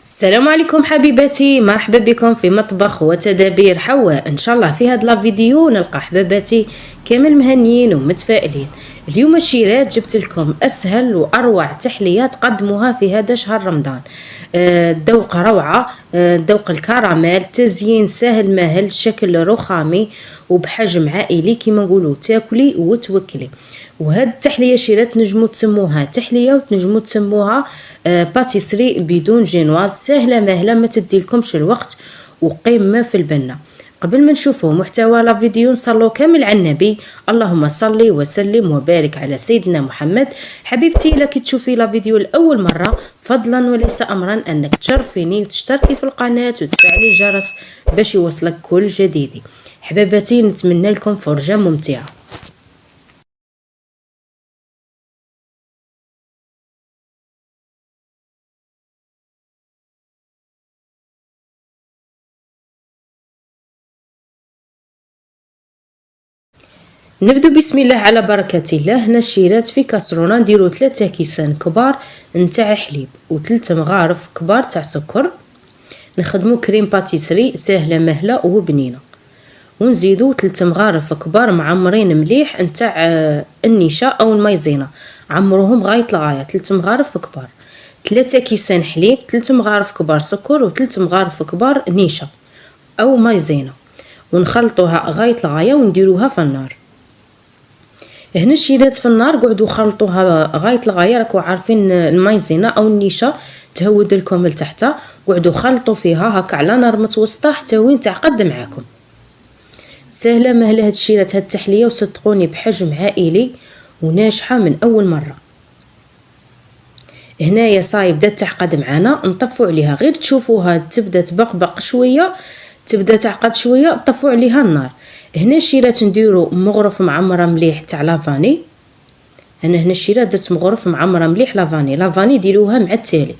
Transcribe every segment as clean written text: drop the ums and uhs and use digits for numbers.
السلام عليكم حبيباتي، مرحبا بكم في مطبخ وتدابير حواء. ان شاء الله في هذا الفيديو نلقى حباباتي كامل مهنيين ومتفائلين. اليوم الشيرات جبت لكم اسهل واروع تحليات قدموها في هذا شهر رمضان. الذوق روعه، ذوق الكراميل، تزيين سهل مهل، شكل رخامي وبحجم عائلي كما نقولوا تاكلي وتوكلي. وهاد التحليه شيرات نجمو تسموها تحليه وتنجمو تسموها باتيسري بدون جينواز، سهله مهله ما تديلكمش الوقت وقيمه في البنه. قبل ما نشوفوا محتوى لا فيديو نصلوا كامل على النبي. اللهم صل وسلم وبارك على سيدنا محمد. حبيبتي الا كي تشوفي لا فيديو لاول مره فضلا وليس امرا انك تشرفيني وتشتركي في القناه وتفعلي الجرس باش يوصلك كل جديد. حباباتي نتمنى لكم فرجه ممتعه. نبدو بسم الله على بركة الله. هنا الشيرات في كاسرونه نديرو 3 كيسان كبار نتاع حليب و3 مغارف كبار تاع سكر. نخدمو كريم باتيسري سهله مهله وبنينه، ونزيدو 3 مغارف كبار معمرين مليح نتاع النشا او المايزينا، عمروهم غايه الغايه. 3 مغارف كبار، 3 كيسان حليب، 3 مغارف كبار سكر و3 مغارف كبار نشا او مايزينا، ونخلطوها غايه الغايه ونديروها في النار. هنا الشيرات في النار قعدوا خلطوها غايه الغايه. راكو عارفين المايزينا او النشا تهود لكم لتحت، قعدوا خلطوا فيها هكا على نار متوسطه حتى وين تعقد معاكم. سهله مهله هاد الشيرات، هاد التحليه وصدقوني بحجم عائلي وناجحه من اول مره. هنايا صاي بدات تعقد معانا، نطفوا عليها غير تشوفوها تبدا تبقبق شويه، تبدا تعقد شويه طفوا عليها النار. هنا الشيرات نديرو مغرف معمره مليح تاع لافاني. هنا الشيرات درت مغرف معمره مليح لافاني ديروها مع التالي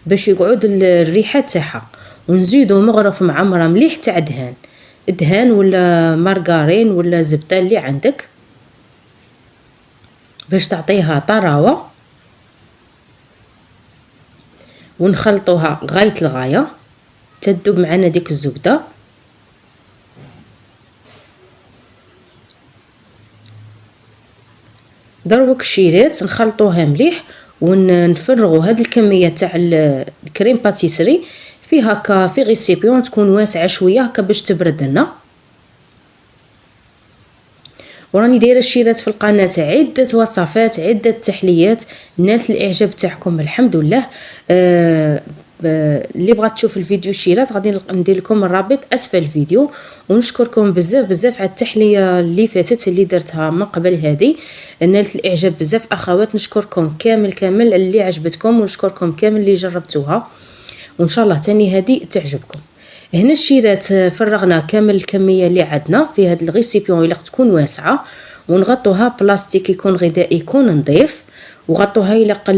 باش يقعد الريحه تاعها. ونزيدو مغرف معمره مليح تاع دهان ولا مارغارين ولا زبده اللي عندك باش تعطيها طراوه. ونخلطوها غايه الغايه تذوب معنا ديك الزبده. دروك الشيرات نخلطوها مليح ونفرغوا هاد الكميه تاع الكريم باتيسري في هكا في غيسيبيون تكون واسعه شويه هكا باش تبرد لنا. وراني دايره الشيرات في القناه عده وصفات عده تحليات نالت الاعجاب تاعكم الحمد لله. اللي بغات تشوف الفيديو الشيرات غادي ندير لكم الرابط اسفل الفيديو. ونشكركم بزاف على التحليه اللي فاتت اللي درتها من قبل هذه، نالت الاعجاب بزاف اخوات. نشكركم كامل اللي عجبتكم، ونشكركم كامل اللي جربتوها، وان شاء الله تاني هذه تعجبكم. هنا الشيرات فرغنا كامل الكميه اللي عندنا في هذا الغيسيبيون اللي تكون واسعه، ونغطوها بلاستيك يكون غذائي يكون نظيف، وغطوها يلق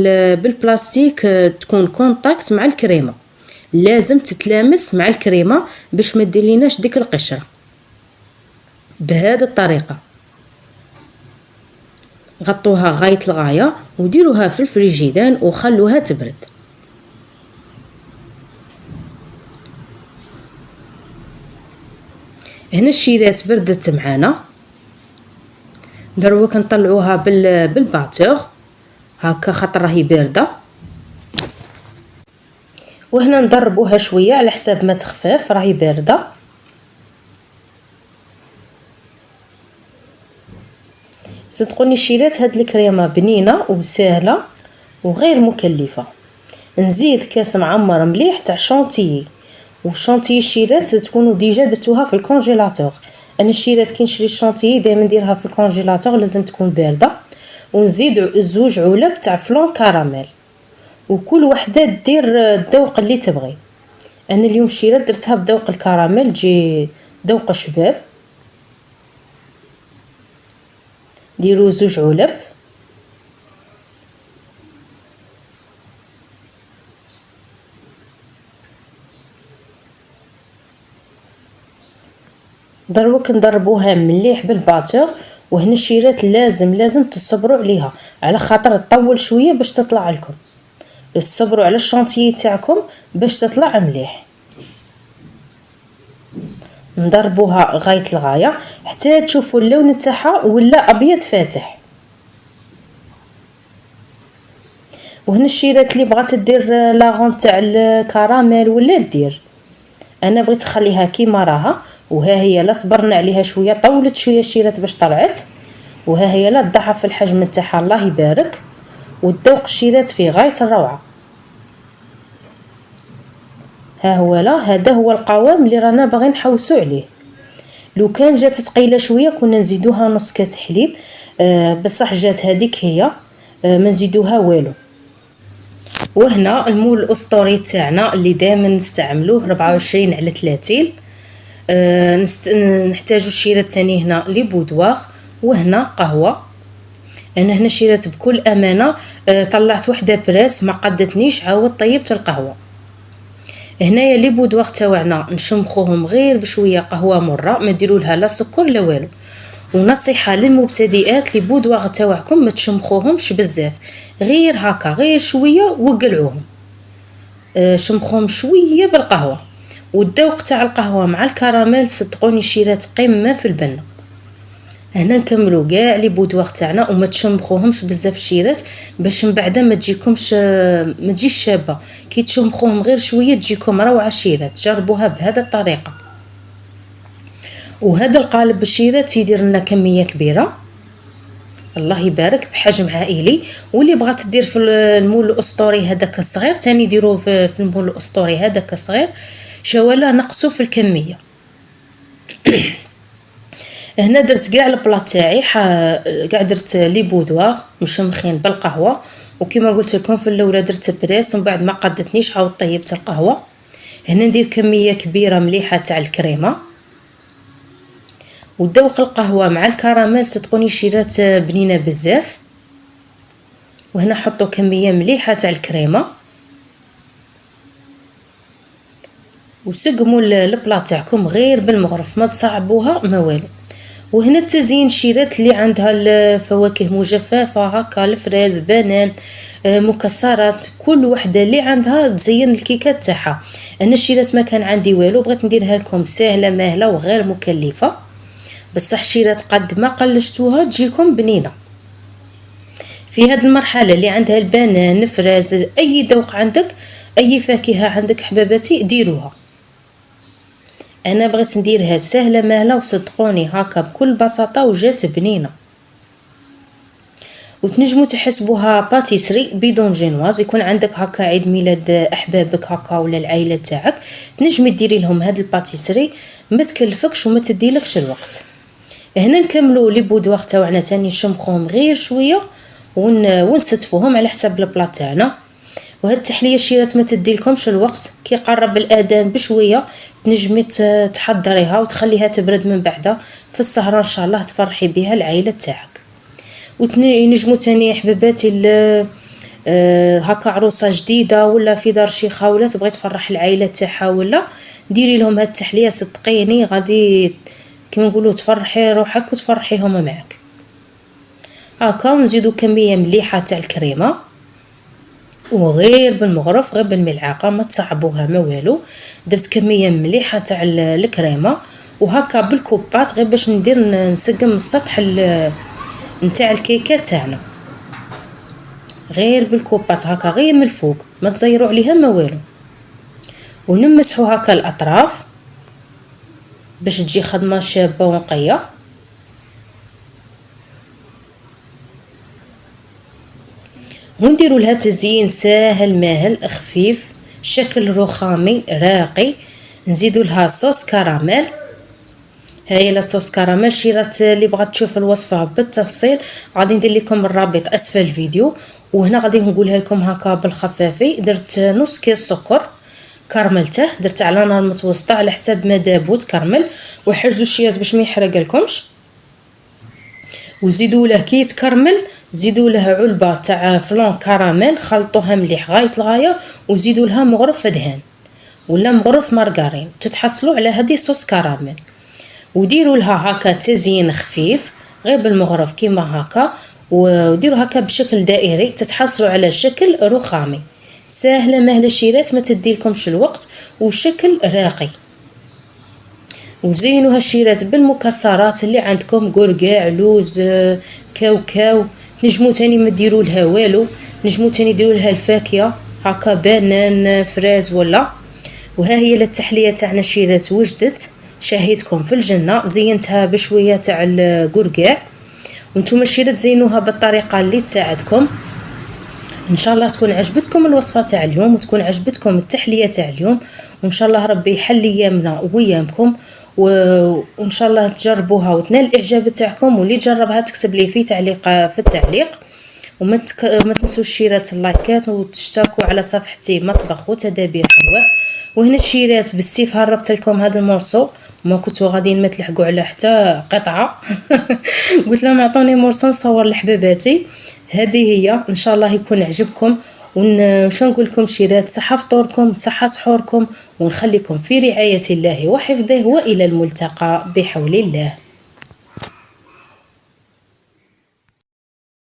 بالبلاستيك تكون كونتاكت مع الكريمه، لازم تتلامس مع الكريمه باش ما ديرليناش ديك القشره. بهذه الطريقه غطوها غايه الغايه وديروها في الفريجيدان وخلوها تبرد. هنا الشيرات بردت معانا، دروك نطلعوها بالباتور هكا خاطر راهي بارده. وهنا نضربوها شويه على حساب ما تخفف، راهي بارده. صدقوني الشيرات هاد الكريمه بنينه وسهله وغير مكلفه. نزيد كاس معمر مليح تاع شونتيي، والشونتيي الشيرات تكونوا ديجا درتوها في الكونجيلاتور. انا الشيرات كي نشري الشونتيي دائما نديرها في الكونجيلاتور، لازم تكون بارده. ونزيد 2 علب تاع فلون كراميل، وكل وحده دير الذوق اللي تبغي. انا اليوم الشيرات درتها بذوق الكراميل تجي ذوق شباب. ديروا 2 علب. دروك نضربوها مليح بالباتور. وهنا الشيرات لازم تصبروا عليها على خاطر تطول شويه باش تطلع لكم. صبروا على الشونتيي تاعكم باش تطلع مليح. نضربوها غايه الغايه حتى تشوفوا اللون تاعها ولا ابيض فاتح. وهنا الشيرات اللي بغات دير لاغون تاع الكراميل ولا دير، انا بغيت نخليها كيما راها. وها هي لا صبرنا عليها شويه، طولت شويه الشيرات باش طلعت، وها هي لا ضعف الحجم تاعها الله يبارك. والذوق الشيرات فيه غايه الروعه. ها هو هذا هو القوام اللي رانا باغيين نحوسو عليه. لو كان جات ثقيله شويه كنا نزيدوها نص كاس حليب، بصح جات هذيك هي، ما نزيدوها والو. وهنا المول الاسطوري تاعنا اللي دائما نستعملوه 24 على 30. نحتاجو الشيرات ثاني هنا لي بودواغ، وهنا قهوه. انا هنا شيرات بكل امانه، طلعت وحده بريس ما قدتنيش، عاود طيبت القهوه. هنايا لي بودواغ تاعنا نشمخوهم غير بشويه قهوه مره، ما ديروا لها لا سكر لا والو. ونصيحه للمبتدئات لي بودواغ تاعكم ما تشمخوهمش بزاف، غير هكا غير شويه وقلعوهم. شمخوهم شويه بالقهوه. والذوق تاع القهوه مع الكراميل صدقوني الشيرات قمه في البنه. هنا نكملوا كاع لي بودواغ تاعنا وما تشمخوهمش بزاف الشيرات باش من بعد ما تجيش شابه. كي تشمخوهم غير شويه تجيكم روعه الشيرات. جربوها بهذه الطريقه. وهذا القالب الشيرات يدير لنا كميه كبيره الله يبارك بحجم عائلي. واللي بغات دير في المول الاسطوري هذاك الصغير ثاني ديروه في المول الاسطوري هذاك الصغير، شوالا نقصوا في الكميه. هنا درت كاع البلاط تاعي، كاع درت لي بودواغ مشمخين بالقهوه. وكما قلت لكم في الاولى درت بريس ومن بعد ما قدتنيش عاود طيبت القهوه. هنا ندير كميه كبيره مليحه تاع الكريمه. وذوق القهوه مع الكراميل صدقوني شيرات بنينه بزاف. وهنا حطوا كميه مليحه تاع الكريمه وسقموا البلاط تاعكم غير بالمغرف، ما تصعبوها ما والو. وهنا التزيين الشيرات اللي عندها الفواكه مجففه هكا، الفريز، بنان، مكسرات، كل وحده اللي عندها تزين الكيكات تاعها. انا الشيرات ما كان عندي والو، بغيت نديرها لكم سهله ماهله وغير مكلفه. بصح الشيرات قد ما قلشتوها تجيكم بنينه. في هذه المرحله اللي عندها البنان، الفريز، اي ذوق عندك، اي فاكهه عندك حباباتي ديروها. انا بغيت نديرها سهله ماهله وصدقوني هكا بكل بساطه وجات بنينه. وتنجموا تحسبوها باتيسري بدون جينواز. يكون عندك هكا عيد ميلاد احبابك هكا ولا العائله تاعك، تنجمي ديري لهم هاد الباتيسري، ما تكلفكش وما تديلكش الوقت. هنا نكملوا لي بودواغ تاعنا ثاني نشمخوهم غير شويه ونستفوهم على حساب البلاط تاعنا. وهاد التحليه الشيرات ما تديلكمش الوقت، كي قرب الاذان بشويه تنجمي تحضريها وتخليها تبرد من بعد في السهره ان شاء الله تفرحي بها العائله تاعك. ونجموا ثاني حباباتي هكا عروسه جديده ولا في دار شيخه ولا تبغي تفرح العائله تاعها ولا ديري لهم هاد التحليه، صدقيني غادي كما نقولوا تفرحي روحك وتفرحيهم معك. هكا نزيدوا كميه مليحه تاع الكريمه وغير بالمغرف غير بالملعقه، ما تصعبوها ما والو. درت كميه مليحه تاع الكريمه وهكا بالكوبات غير باش نسقم السطح نتاع الكيكه تاعنا، غير بالكوبات هكا غير من الفوق، ما تزيروا عليها ما والو. ونمسحوا هكا الاطراف باش تجي خدمه شابه ونقيه. ونديروا لها تزيين ساهل ماهل خفيف، شكل رخامي راقي. نزيدوا لها صوص كراميل. هاي لاصوص كراميل شيرات اللي بغات تشوف الوصفه بالتفصيل غادي ندير لكم الرابط اسفل الفيديو. وهنا غادي نقولها لكم هكا بالخفافي. درت نص كيس سكر كرملته، درت على نار متوسطه على حساب ما دابو تكرمل، وحرزوا الشيات باش ما يحرق لكمش. وزيدوا له كي يتكرمل زيدوا لها علبه تاع فلون كراميل، خلطوها مليح غايه الغايه، وزيدوا لها مغرف دهان ولا مغرف مارغرين، تتحصلوا على هذه صوص كراميل. وديروا لها هكا تزيين خفيف غير بالمغرف كيما هكا، وديروا هكا بشكل دائري تتحصلوا على شكل رخامي. ساهله مهله الشيرات، ما تديلكمش الوقت، وشكل راقي. وزينوا هالشيرات بالمكسرات اللي عندكم، قرقاع، لوز، كاوكاو. نجمو تاني ما ديروا لها والو، نجمو تاني ديروا لها الفاكهه هكا بانان، فراز ولا. وها هي التحليه تاعنا الشيرات وجدت، شهيتكم في الجنه. زينتها بشويه تاع القرقاع، وانتم الشيرات زينوها بالطريقه اللي تساعدكم. ان شاء الله تكون عجبتكم الوصفه تاع اليوم، وتكون عجبتكم التحليه تاع اليوم، وان شاء الله ربي يحل ايامنا ويامكم، وان شاء الله تجربوها وتنال الاعجاب تاعكم. واللي جربها تكتب لي في تعليق في التعليق. وما تنسوش شيرات اللايكات، وتشتركوا على صفحتي مطبخ وتدابير حواء. وهنا الشيرات بالسيف هربت لكم هذا المورسو، ما كنتوا غاديين ما تلحقوا على حتى قطعه. قلت لهم اعطوني مورسو نصور لحباباتي. هذه هي، ان شاء الله يكون عجبكم. وش نقول لكم شيرات، صحه فطوركم، صحه سحوركم، ونخليكم في رعايه الله وحفظه، والى الملتقى بحول الله.